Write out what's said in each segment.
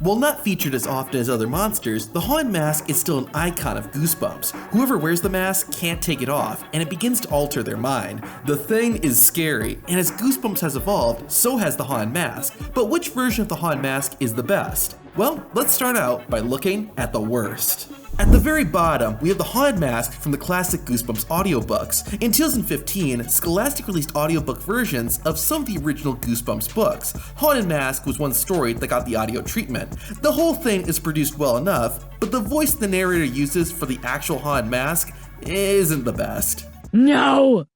While not featured as often as other monsters, the Haunted Mask is still an icon of Goosebumps. Whoever wears the mask can't take it off, and it begins to alter their mind. The thing is scary, and as Goosebumps has evolved, so has the Haunted Mask. But which version of the Haunted Mask is the best? Well, let's start out by looking at the worst. At the very bottom, we have the Haunted Mask from the classic Goosebumps audiobooks. In 2015, Scholastic released audiobook versions of some of the original Goosebumps books. Haunted Mask was one story that got the audio treatment. The whole thing is produced well enough, but the voice the narrator uses for the actual Haunted Mask isn't the best. No!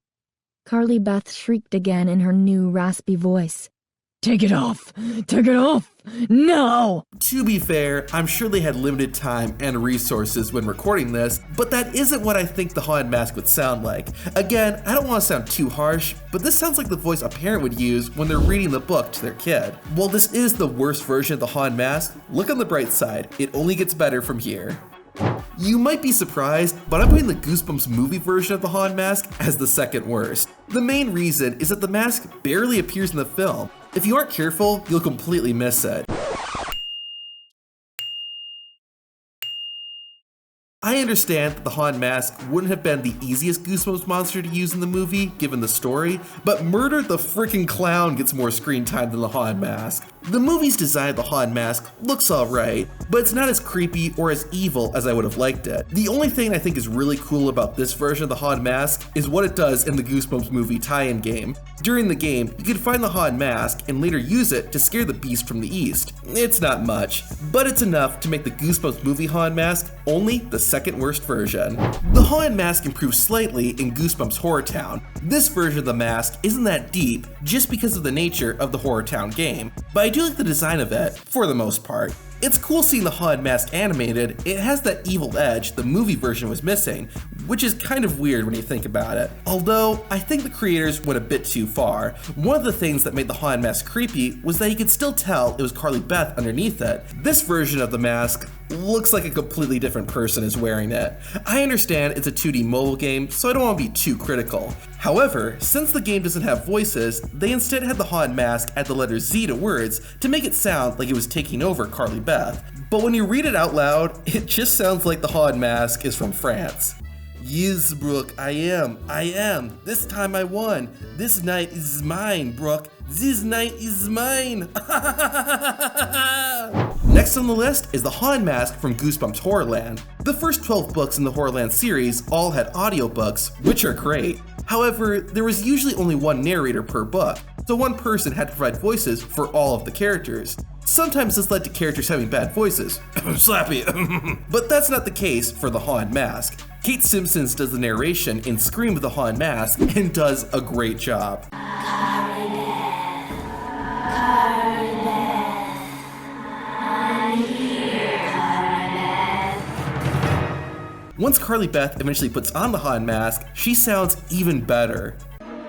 Carly Beth shrieked again in her new raspy voice. Take it off! Take it off! No! To be fair, I'm sure they had limited time and resources when recording this, but that isn't what I think the Haunted Mask would sound like. Again, I don't want to sound too harsh, but this sounds like the voice a parent would use when they're reading the book to their kid. While this is the worst version of the Haunted Mask, look on the bright side, it only gets better from here. You might be surprised, but I'm putting the Goosebumps movie version of the Haunted Mask as the second worst. The main reason is that the mask barely appears in the film. If you aren't careful, you'll completely miss it. I understand that the Haunted Mask wouldn't have been the easiest Goosebumps monster to use in the movie, given the story, but Murder the Frickin' Clown gets more screen time than the Haunted Mask. The movie's design of the Haunted Mask looks alright, but it's not as creepy or as evil as I would have liked it. The only thing I think is really cool about this version of the Haunted Mask is what it does in the Goosebumps movie tie-in game. During the game, you can find the Haunted Mask and later use it to scare the beast from the east. It's not much, but it's enough to make the Goosebumps movie Haunted Mask only the second worst version. The Haunted Mask improves slightly in Goosebumps Horror Town. This version of the mask isn't that deep just because of the nature of the Horror Town game, but I do like the design of it for the most part. It's cool seeing the Haunted Mask animated. It has that evil edge the movie version was missing, which is kind of weird when you think about it. Although, I think the creators went a bit too far. One of the things that made the Haunted Mask creepy was that you could still tell it was Carly Beth underneath it. This version of the mask looks like a completely different person is wearing it. I understand it's a 2D mobile game, so I don't want to be too critical. However, since the game doesn't have voices, they instead had the Haunted Mask add the letter Z to words to make it sound like it was taking over Carly Beth. But when you read it out loud, it just sounds like the Haunted Mask is from France. Yes, Brooke, I am. This time I won. This night is mine, Brooke. This night is mine. Next on the list is the Haunted Mask from Goosebumps Horrorland. The first 12 books in the Horrorland series all had audiobooks, which are great. However, there was usually only one narrator per book, so one person had to provide voices for all of the characters. Sometimes this led to characters having bad voices. Slappy. But that's not the case for the Haunted Mask. Kate Simpsons does the narration in Scream of the Haunted Mask and does a great job. Once Carly Beth eventually puts on the Haunted Mask, she sounds even better.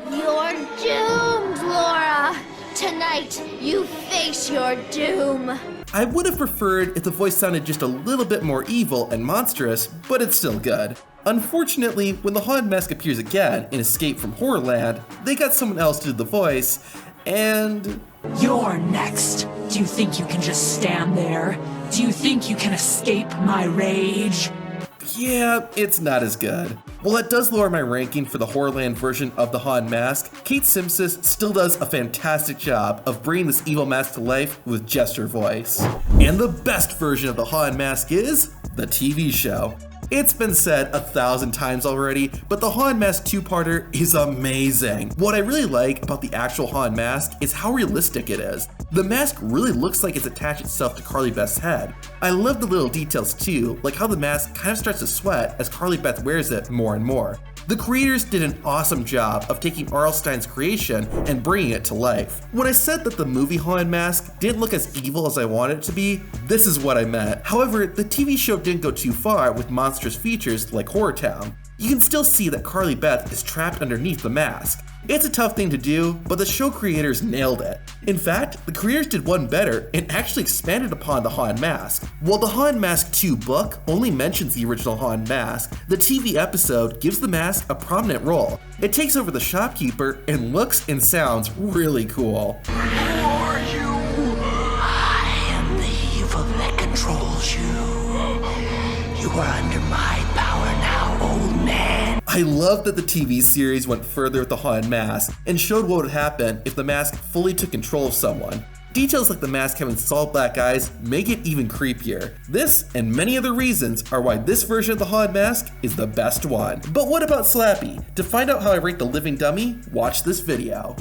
You're doomed, Laura! Tonight, you face your doom! I would have preferred if the voice sounded just a little bit more evil and monstrous, but it's still good. Unfortunately, when the Haunted Mask appears again in Escape from Horrorland, they got someone else to do the voice, and... You're next! Do you think you can just stand there? Do you think you can escape my rage? Yeah, it's not as good. While that does lower my ranking for the Horrorland version of the Haunted Mask, Kate Simpsons still does a fantastic job of bringing this evil mask to life with just her voice. And the best version of the Haunted Mask is the TV show. It's been said 1,000 times already, but the Haunted Mask two-parter is amazing. What I really like about the actual Haunted Mask is how realistic it is. The mask really looks like it's attached itself to Carly Beth's head. I love the little details too, like how the mask kind of starts to sweat as Carly Beth wears it more and more. The creators did an awesome job of taking R.L. Stine's creation and bringing it to life. When I said that the movie Haunted Mask didn't look as evil as I wanted it to be, this is what I meant. However, the TV show didn't go too far with monstrous features like Horror Town. You can still see that Carly Beth is trapped underneath the mask. It's a tough thing to do, but the show creators nailed it. In fact, the creators did one better and actually expanded upon the Haunted Mask. While the Haunted Mask 2 book only mentions the original Haunted Mask, the TV episode gives the mask a prominent role. It takes over the shopkeeper and looks and sounds really cool. Who are you? I am the evil under my power now, old man. I love that the TV series went further with the haunted mask and showed what would happen if the mask fully took control of someone. Details like the mask having solid black eyes make it even creepier. This and many other reasons are why this version of the haunted mask is the best one. But what about Slappy? To find out how I rate the living dummy, watch this video.